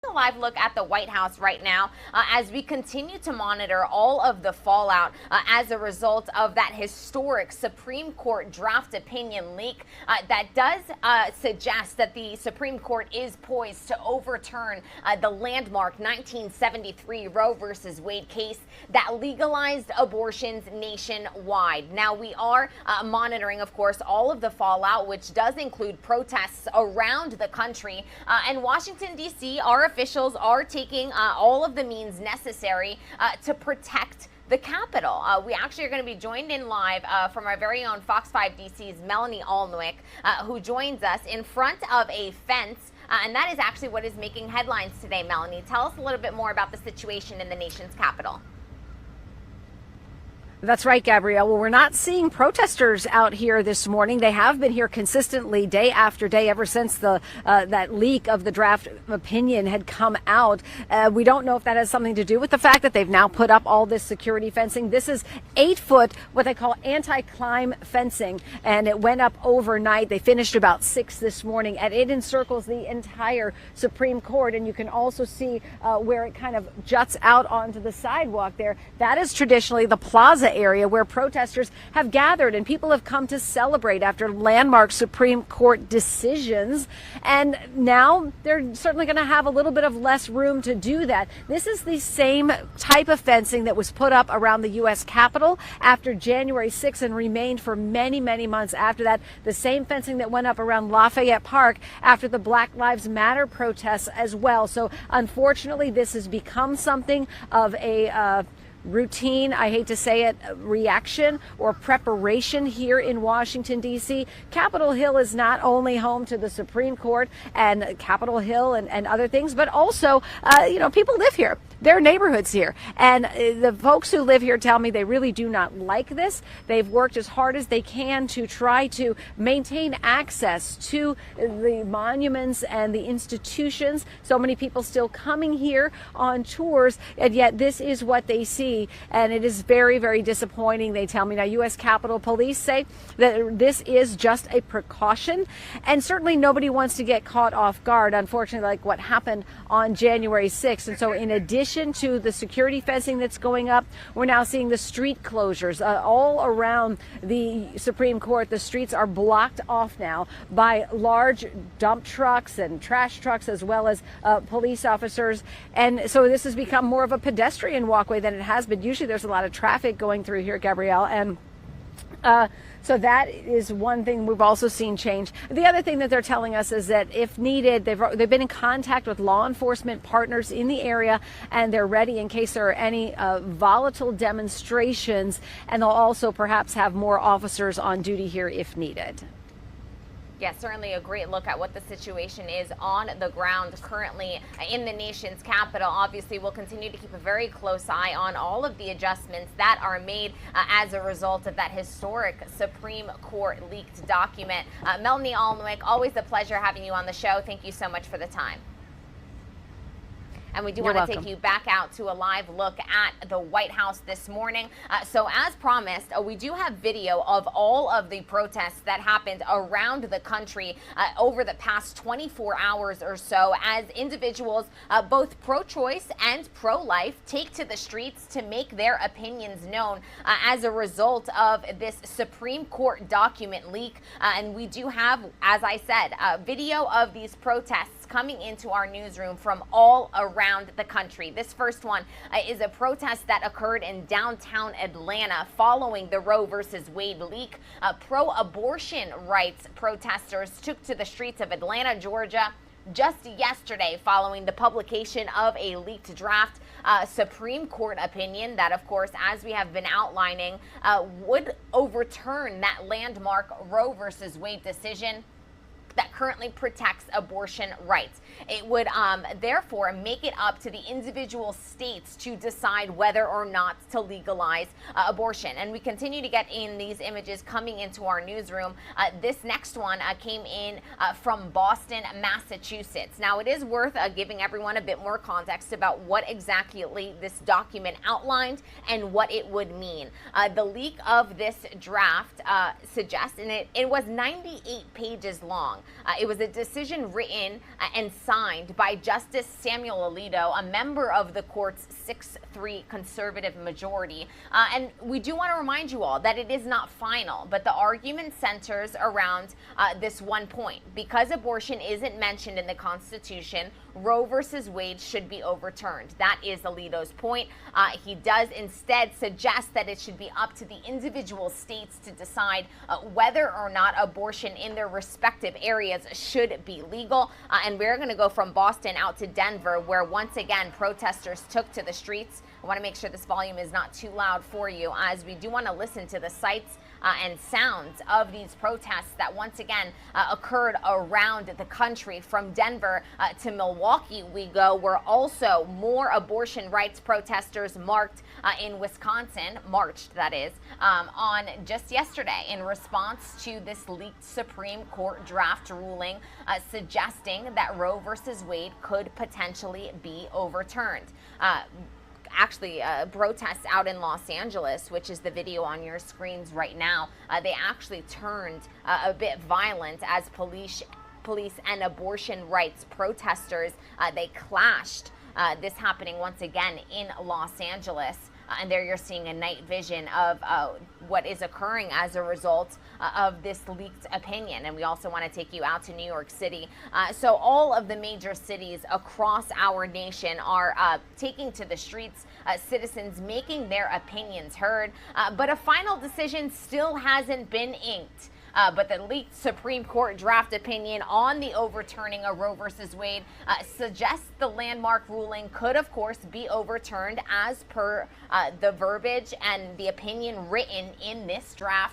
A live look at the White House right now as we continue to monitor all of the fallout as a result of that historic Supreme Court draft opinion leak that does suggest that the Supreme Court is poised to overturn the landmark 1973 Roe versus Wade case that legalized abortions nationwide. Now, we are monitoring, of course, all of the fallout, which does include protests around the country, and Washington, D.C. Our officials are taking all of the means necessary to protect the Capitol. We actually are going to be joined in live from our very own Fox 5 DC's Melanie Alnwick, who joins us in front of a fence. And that is actually what is making headlines today, Melanie. Tell us a little bit more about the situation in the nation's capital. That's right, Gabrielle. Well, we're not seeing protesters out here this morning. They have been here consistently day after day ever since that leak of the draft opinion had come out. We don't know if that has something to do with the fact that they've now put up all this security fencing. This is 8-foot, what they call anti-climb fencing, and it went up overnight. They finished about 6 this morning, and it encircles the entire Supreme Court. And you can also see where it kind of juts out onto the sidewalk there. That is traditionally the plaza area where protesters have gathered and people have come to celebrate after landmark Supreme Court decisions. And now they're certainly going to have a little bit of less room to do that. This is the same type of fencing that was put up around the U.S. Capitol after January 6th and remained for many, many months after that. The same fencing that went up around Lafayette Park after the Black Lives Matter protests as well. So unfortunately, this has become something of a routine, I hate to say it, reaction or preparation here in Washington, D.C. Capitol Hill is not only home to the Supreme Court and Capitol Hill and other things, but also, people live here. There are neighborhoods here. And the folks who live here tell me they really do not like this. They've worked as hard as they can to try to maintain access to the monuments and the institutions. So many people still coming here on tours, and yet this is what they see. And it is very, very disappointing, they tell me. Now, U.S. Capitol Police say that this is just a precaution, and certainly nobody wants to get caught off guard, unfortunately, like what happened on January 6th. And so in addition to the security fencing that's going up, we're now seeing the street closures all around the Supreme Court. The streets are blocked off now by large dump trucks and trash trucks, as well as police officers. And so this has become more of a pedestrian walkway than it has been. Usually there's a lot of traffic going through here, Gabrielle, and so that is one thing we've also seen change. The other thing that they're telling us is that if needed, they've been in contact with law enforcement partners in the area, and they're ready in case there are any volatile demonstrations, and they'll also perhaps have more officers on duty here if needed. Yes, certainly a great look at what the situation is on the ground currently in the nation's capital. Obviously, we'll continue to keep a very close eye on all of the adjustments that are made as a result of that historic Supreme Court leaked document. Melanie Alnwick, always a pleasure having you on the show. Thank you so much for the time. And we do want to take you back out to a live look at the White House this morning. So as promised, we do have video of all of the protests that happened around the country over the past 24 hours or so, as individuals, both pro-choice and pro-life, take to the streets to make their opinions known as a result of this Supreme Court document leak. And we do have, as I said, video of these protests coming into our newsroom from all around the country. This first one is a protest that occurred in downtown Atlanta following the Roe versus Wade leak. Pro-abortion rights protesters took to the streets of Atlanta, Georgia, just yesterday following the publication of a leaked draft Supreme Court opinion that, of course, as we have been outlining, would overturn that landmark Roe versus Wade decision that currently protects abortion rights. It would therefore make it up to the individual states to decide whether or not to legalize abortion. And we continue to get in these images coming into our newsroom. This next one came in from Boston, Massachusetts. Now, it is worth giving everyone a bit more context about what exactly this document outlined and what it would mean. The leak of this draft suggests, and it was 98 pages long. It was a decision written and signed by Justice Samuel Alito, a member of the court's 6-3 conservative majority. And we do want to remind you all that it is not final, but the argument centers around this one point. Because abortion isn't mentioned in the Constitution, Roe versus Wade should be overturned. That is Alito's point. He does instead suggest that it should be up to the individual states to decide whether or not abortion in their respective areas should be legal. And we're going to go from Boston out to Denver, where once again protesters took to the streets. I want to make sure this volume is not too loud for you, as we do want to listen to the sights and sounds of these protests that once again occurred around the country. From Denver to Milwaukee we go, where also more abortion rights protesters marched in Wisconsin, that is, on just yesterday in response to this leaked Supreme Court draft ruling suggesting that Roe versus Wade could potentially be overturned. Protests out in Los Angeles, which is the video on your screens right now, they actually turned a bit violent as police and abortion rights protesters, they clashed. This happening once again in Los Angeles. And there you're seeing a night vision of what is occurring as a result of this leaked opinion. And we also want to take you out to New York City. So all of the major cities across our nation are taking to the streets, citizens making their opinions heard. But a final decision still hasn't been inked. But the leaked Supreme Court draft opinion on the overturning of Roe versus Wade suggests the landmark ruling could, of course, be overturned as per the verbiage and the opinion written in this draft.